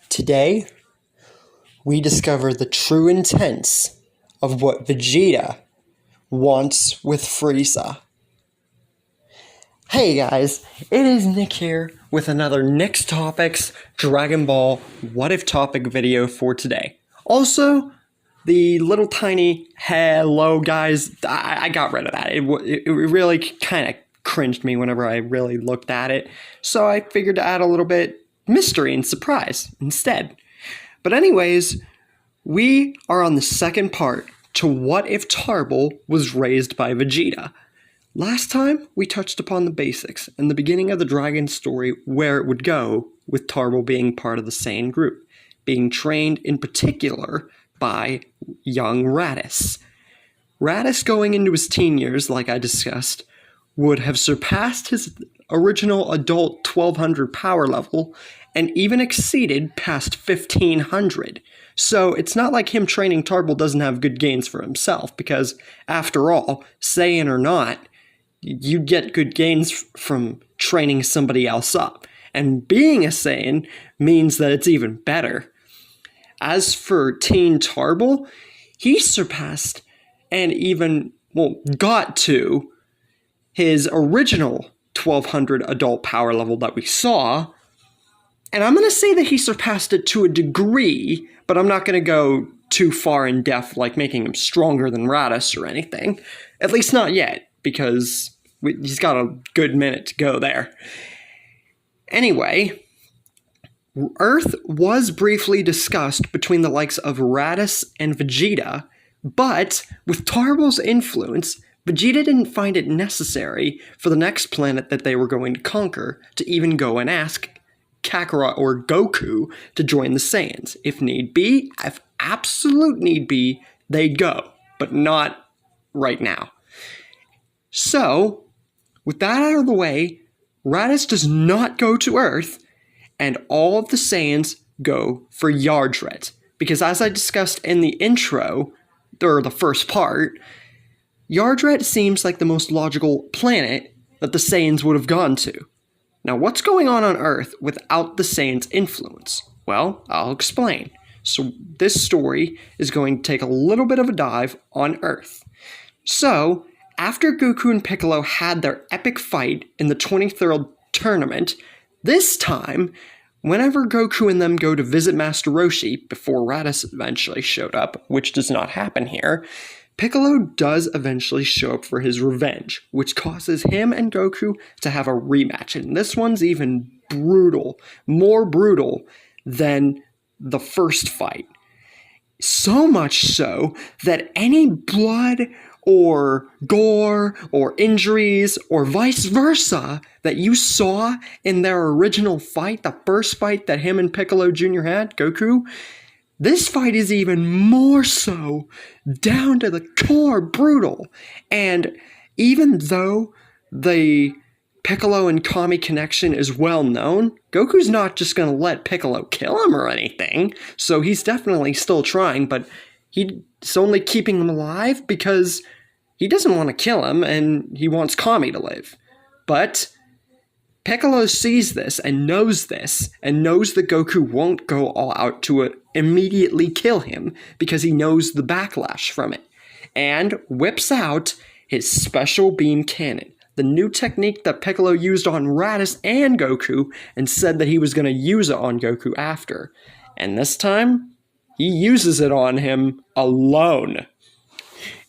Today, we discover the true intents of what Vegeta wants with Frieza. Hey guys, it is Nick here with another Nick's Topics Dragon Ball What If topic video for today. Also, the little tiny hello guys, I got rid of that. It really kind of cringed me whenever I really looked at it, so I figured to add a little bit mystery and surprise instead. But anyways, we are on the second part to What If Tarble was raised by Vegeta. Last time, we touched upon the basics and the beginning of the dragon story, where it would go with Tarble being part of the Saiyan group, being trained in particular by young Raditz. Raditz, going into his teen years, like I discussed, would have surpassed his original adult 1200 power level and even exceeded past 1500. So it's not like him training Tarble doesn't have good gains for himself, because after all, Saiyan or not, you get good gains from training somebody else up. And being a Saiyan means that it's even better. As for Teen Tarble, he surpassed and even, got to his original 1200 adult power level that we saw. And I'm going to say that he surpassed it to a degree, but I'm not going to go too far in depth, like making him stronger than Raditz or anything. At least not yet, because he's got a good minute to go there. Anyway, Earth was briefly discussed between the likes of Raditz and Vegeta, but with Tarble's influence, Vegeta didn't find it necessary for the next planet that they were going to conquer to even go and ask Kakarot or Goku to join the Saiyans. If need be, if absolute need be, they'd go, but not right now. So, with that out of the way, Raditz does not go to Earth, and all of the Saiyans go for Yardrat. Because as I discussed in the intro, or the first part, Yardrat seems like the most logical planet that the Saiyans would have gone to. Now, what's going on Earth without the Saiyans' influence? Well, I'll explain. So this story is going to take a little bit of a dive on Earth. So, after Goku and Piccolo had their epic fight in the 23rd tournament, this time, whenever Goku and them go to visit Master Roshi, before Raditz eventually showed up, which does not happen here, Piccolo does eventually show up for his revenge, which causes him and Goku to have a rematch. And this one's even brutal, more brutal than the first fight. So much so that any blood or gore or injuries or vice versa that you saw in their original fight, the first fight that him and Piccolo Jr. had, Goku, this fight is even more so down to the core brutal. And even though the Piccolo and Kami connection is well known, Goku's not just going to let Piccolo kill him or anything. So he's definitely still trying, but he's only keeping him alive because he doesn't want to kill him and he wants Kami to live. But Piccolo sees this and knows that Goku won't go all out to immediately kill him because he knows the backlash from it, and whips out his special beam cannon, the new technique that Piccolo used on Raditz and Goku, and said that he was going to use it on Goku after. And this time, he uses it on him alone.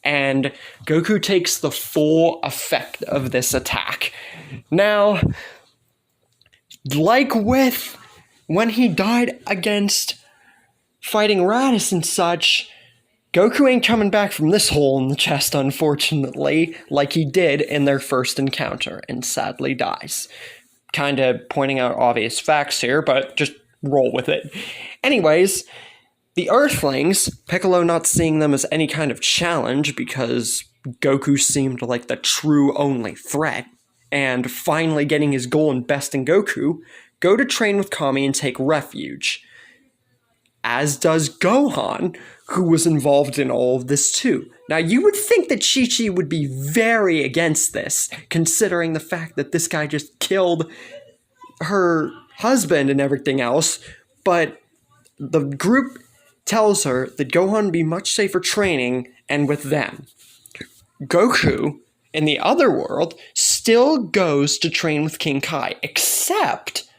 And Goku takes the full effect of this attack. Now, like with when he died against fighting Raditz and such, Goku ain't coming back from this hole in the chest, unfortunately, like he did in their first encounter, and sadly dies. Kinda pointing out obvious facts here, but just roll with it. Anyways, the Earthlings, Piccolo not seeing them as any kind of challenge because Goku seemed like the true only threat, and finally getting his goal in besting Goku, go to train with Kami and take refuge. As does Gohan, who was involved in all of this too. Now, you would think that Chi-Chi would be very against this, considering the fact that this guy just killed her husband and everything else, but the group tells her that Gohan would be much safer training and with them. Goku, in the other world, still goes to train with King Kai, except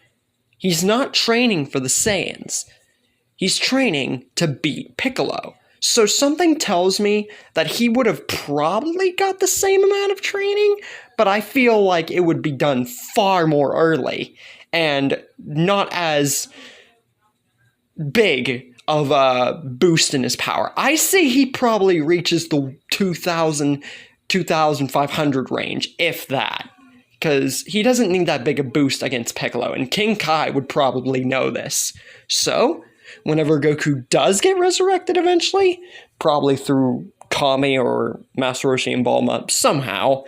he's not training for the Saiyans. He's training to beat Piccolo. So something tells me that he would have probably got the same amount of training, but I feel like it would be done far more early and not as big of a boost in his power. I say he probably reaches the 2,000, 2,500 range, if that. Because he doesn't need that big a boost against Piccolo, and King Kai would probably know this. So, whenever Goku does get resurrected eventually, probably through Kami or Master Roshi and Bulma, somehow,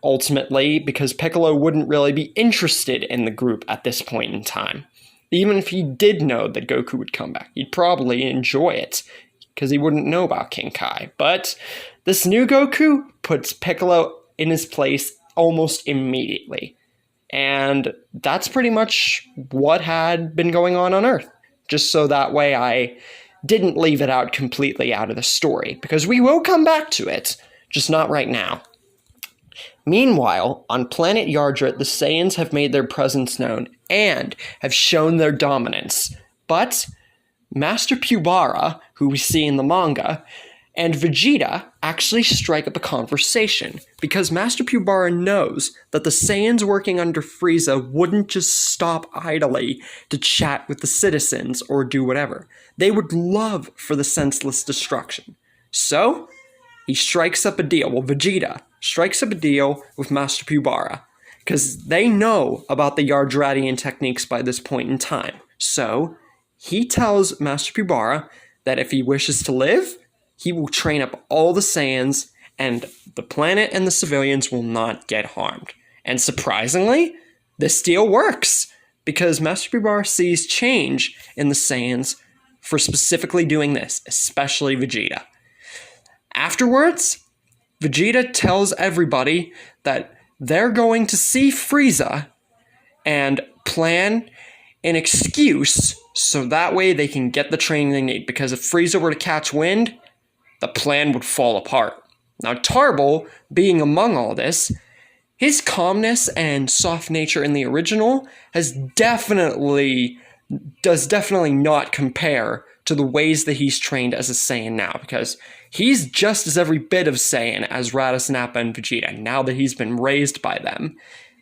ultimately, because Piccolo wouldn't really be interested in the group at this point in time. Even if he did know that Goku would come back, he'd probably enjoy it, because he wouldn't know about King Kai. But this new Goku puts Piccolo in his place almost immediately. And that's pretty much what had been going on Earth. Just so that way I didn't leave it out completely out of the story, because we will come back to it, just not right now. Meanwhile, on planet Yardrat, the Saiyans have made their presence known and have shown their dominance. But Master Pubara, who we see in the manga, and Vegeta actually strike up a conversation, because Master Pubara knows that the Saiyans working under Frieza wouldn't just stop idly to chat with the citizens or do whatever. They would love for the senseless destruction. So, he strikes up a deal. Well, Vegeta strikes up a deal with Master Pubara, because they know about the Yardratian techniques by this point in time. So, he tells Master Pubara that if he wishes to live, he will train up all the Saiyans, and the planet and the civilians will not get harmed. And surprisingly, this deal works, because Master Pubara sees change in the Saiyans for specifically doing this, especially Vegeta. Afterwards, Vegeta tells everybody that they're going to see Frieza and plan an excuse so that way they can get the training they need. Because if Frieza were to catch wind, the plan would fall apart. Now, Tarble, being among all this, his calmness and soft nature in the original does definitely not compare to the ways that he's trained as a Saiyan now, because he's just as every bit of Saiyan as Raditz, Nappa, and Vegeta, now that he's been raised by them.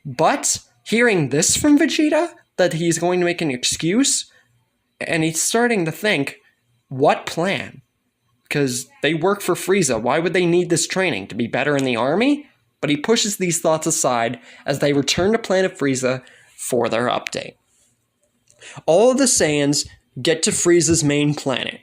But hearing this from Vegeta, that he's going to make an excuse, and he's starting to think, what plan? Because they work for Frieza. Why would they need this training? To be better in the army? But he pushes these thoughts aside as they return to planet Frieza for their update. All of the Saiyans get to Frieza's main planet,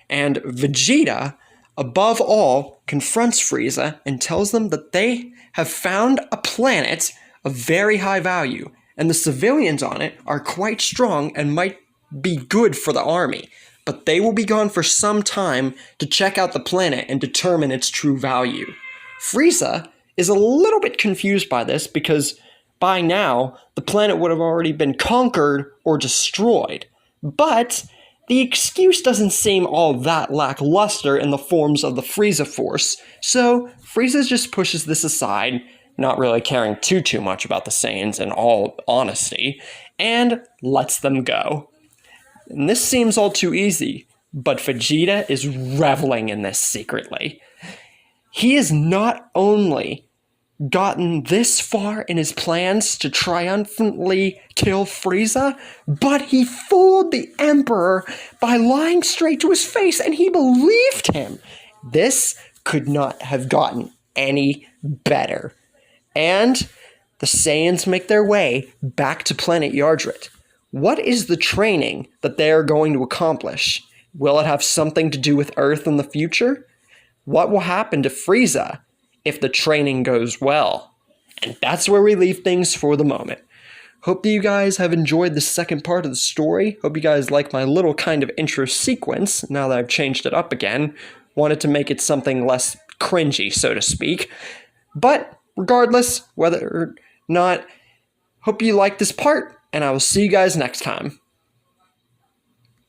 and Vegeta, above all, confronts Frieza and tells them that they have found a planet of very high value, and the civilians on it are quite strong and might be good for the army, but they will be gone for some time to check out the planet and determine its true value. Frieza is a little bit confused by this, because by now, the planet would have already been conquered or destroyed. But the excuse doesn't seem all that lackluster in the forms of the Frieza Force, so Frieza just pushes this aside, not really caring too much about the Saiyans in all honesty, and lets them go. And this seems all too easy, but Vegeta is reveling in this secretly. He has not only gotten this far in his plans to triumphantly kill Frieza, but he fooled the Emperor by lying straight to his face, and he believed him. This could not have gotten any better. And the Saiyans make their way back to planet Yardrat. What is the training that they are going to accomplish? Will it have something to do with Earth in the future? What will happen to Frieza if the training goes well? And that's where we leave things for the moment. Hope that you guys have enjoyed the second part of the story. Hope you guys like my little kind of intro sequence, now that I've changed it up again. Wanted to make it something less cringy, so to speak. But regardless, whether or not, hope you like this part, and I will see you guys next time.